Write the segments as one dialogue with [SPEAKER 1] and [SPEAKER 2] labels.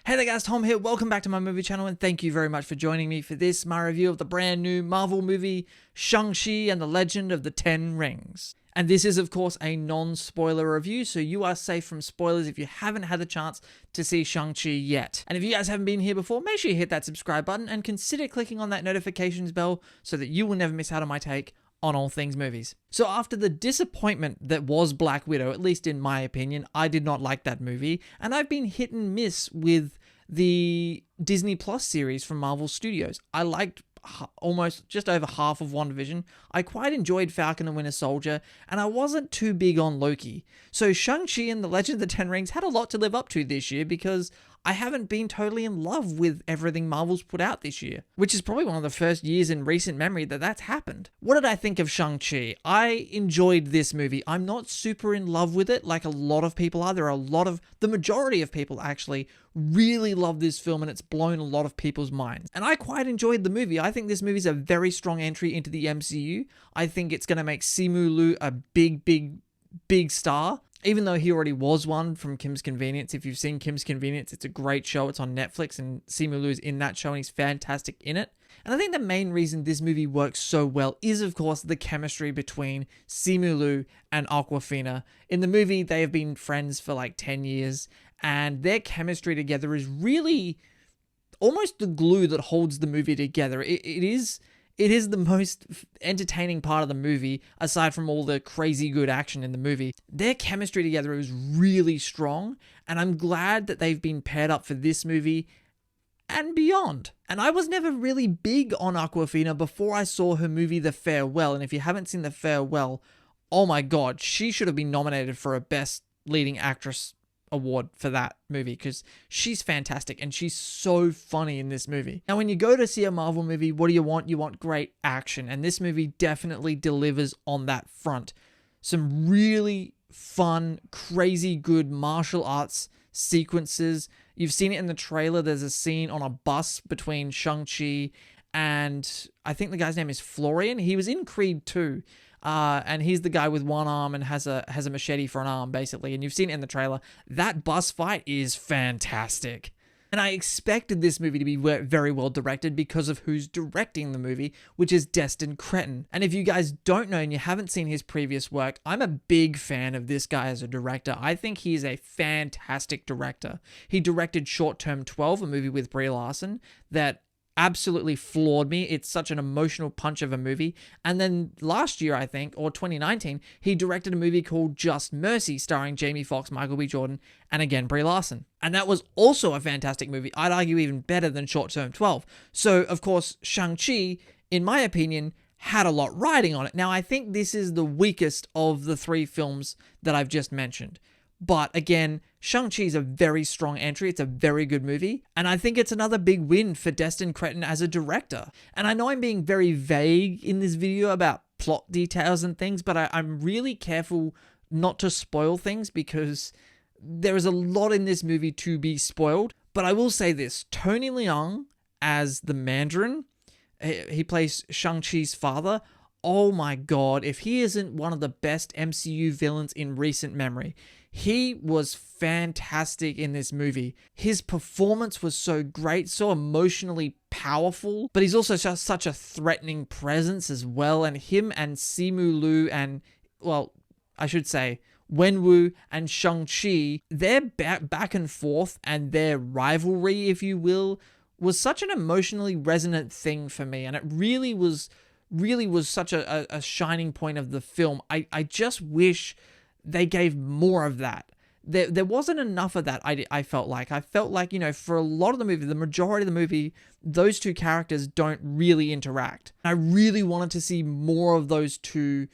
[SPEAKER 1] Hey there guys, Tom here. Welcome back to my movie channel and thank you very much for joining me for this, my review of the brand new Marvel movie, Shang-Chi and the Legend of the Ten Rings. And this is of course a non-spoiler review, so you are safe from spoilers if you haven't had the chance to see Shang-Chi yet. And if you guys haven't been here before, make sure you hit that subscribe button and consider clicking on that notifications bell so that you will never miss out on my take on all things movies. So after the disappointment that was Black Widow, at least in my opinion, I did not like that movie, and I've been hit and miss with the Disney Plus series from Marvel Studios. I liked almost just over half of WandaVision. I quite enjoyed Falcon and Winter Soldier, and I wasn't too big on Loki. So Shang-Chi and the Legend of the Ten Rings had a lot to live up to this year because I haven't been totally in love with everything Marvel's put out this year, which is probably one of the first years in recent memory that that's happened. What did I think of Shang-Chi? I enjoyed this movie. I'm not super in love with it like a lot of people are. The majority of people actually really love this film and it's blown a lot of people's minds. And I quite enjoyed the movie. I think this movie's a very strong entry into the MCU. I think it's going to make Simu Liu a big star. Even though he already was one from Kim's Convenience. If you've seen Kim's Convenience, it's a great show. It's on Netflix and Simu Liu is in that show and he's fantastic in it. And I think the main reason this movie works so well is, of course, the chemistry between Simu Liu and Awkwafina. In the movie, they have been friends for like 10 years and their chemistry together is really almost the glue that holds the movie together. It is the most entertaining part of the movie, aside from all the crazy good action in the movie. Their chemistry together is really strong, and I'm glad that they've been paired up for this movie and beyond. And I was never really big on Awkwafina before I saw her movie The Farewell, and if you haven't seen The Farewell, oh my god, she should have been nominated for a Best Leading Actress award for that movie because she's fantastic and she's so funny in this movie. Now, when you go to see a Marvel movie, what do you want? You want great action, and this movie definitely delivers on that front. Some really fun, crazy good martial arts sequences. You've seen it in the trailer. There's a scene on a bus between Shang-Chi and I think the guy's name is Florian. He was in Creed 2. And he's the guy with one arm and has a machete for an arm, basically. And you've seen it in the trailer. That bus fight is fantastic. And I expected this movie to be very well directed because of who's directing the movie, which is Destin Cretton. And if you guys don't know and you haven't seen his previous work, I'm a big fan of this guy as a director. I think he is a fantastic director. He directed Short Term 12, a movie with Brie Larson that absolutely floored me. It's such an emotional punch of a movie. And then last year, I think, or 2019, he directed a movie called Just Mercy, starring Jamie Foxx, Michael B. Jordan, and again, Brie Larson. And that was also a fantastic movie. I'd argue even better than Short Term 12. So, of course, Shang-Chi, in my opinion, had a lot riding on it. Now, I think this is the weakest of the three films that I've just mentioned. But again, Shang-Chi is a very strong entry. It's a very good movie. And I think it's another big win for Destin Cretton as a director. And I know I'm being very vague in this video about plot details and things, but I'm really careful not to spoil things because there is a lot in this movie to be spoiled. But I will say this, Tony Leung as the Mandarin, he plays Shang-Chi's father. Oh my god, if he isn't one of the best MCU villains in recent memory. He was fantastic in this movie. His performance was so great, so emotionally powerful, but he's also just such a threatening presence as well. And him and Simu Liu and, well, I should say, Wenwu and Shang-Chi, their back and forth and their rivalry, if you will, was such an emotionally resonant thing for me. And it really was such a shining point of the film. I just wish they gave more of that. There wasn't enough of that, I felt like. I felt like, for a lot of the movie, the majority of the movie, those two characters don't really interact. I really wanted to see more of those two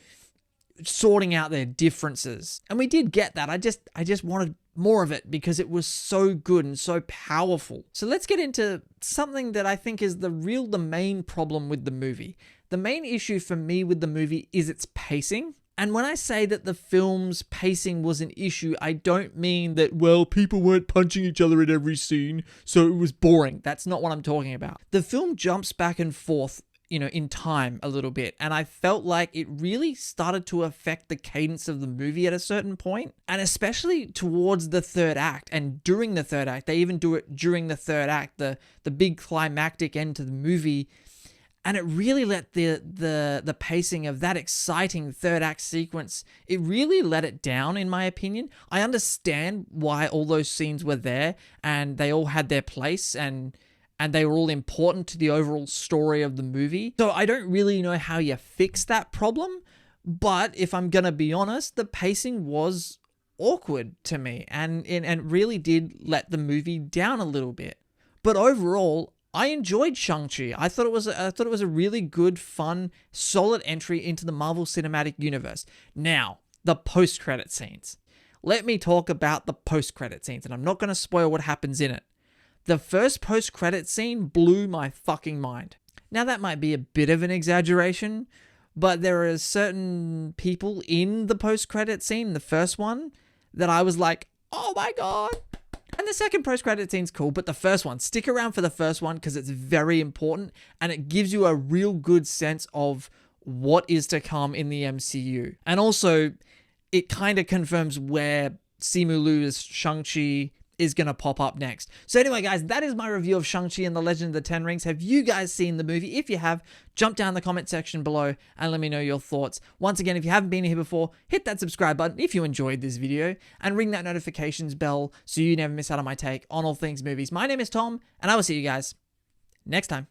[SPEAKER 1] sorting out their differences. And we did get that. I just wanted more of it because it was so good and so powerful. So let's get into something that I think is the main problem with the movie. The main issue for me with the movie is its pacing. And when I say that the film's pacing was an issue, I don't mean that, well, people weren't punching each other in every scene, so it was boring. That's not what I'm talking about. The film jumps back and forth in time a little bit. And I felt like it really started to affect the cadence of the movie at a certain point, and especially towards the third act and during the third act. They even do it during the third act, the big climactic end to the movie. And it really let the pacing of that exciting third act sequence, it really let it down, in my opinion. I understand why all those scenes were there and they all had their place and they were all important to the overall story of the movie. So I don't really know how you fix that problem, but if I'm gonna be honest, the pacing was awkward to me and really did let the movie down a little bit. But overall, I enjoyed Shang-Chi. I thought it was a really good, fun, solid entry into the Marvel Cinematic Universe. Now, the post-credit scenes. Let me talk about the post-credit scenes, and I'm not going to spoil what happens in it. The first post-credit scene blew my fucking mind. Now, that might be a bit of an exaggeration, but there are certain people in the post-credit scene, the first one, that I was like, oh my god. And the second post-credit scene's cool, but the first one, stick around for the first one because it's very important and it gives you a real good sense of what is to come in the MCU. And also, it kind of confirms where Simu Liu's Shang-Chi is going to pop up next. So anyway, guys, that is my review of Shang-Chi and the Legend of the Ten Rings. Have you guys seen the movie? If you have, jump down in the comment section below and let me know your thoughts. Once again, if you haven't been here before, hit that subscribe button if you enjoyed this video and ring that notifications bell so you never miss out on my take on all things movies. My name is Tom, and I will see you guys next time.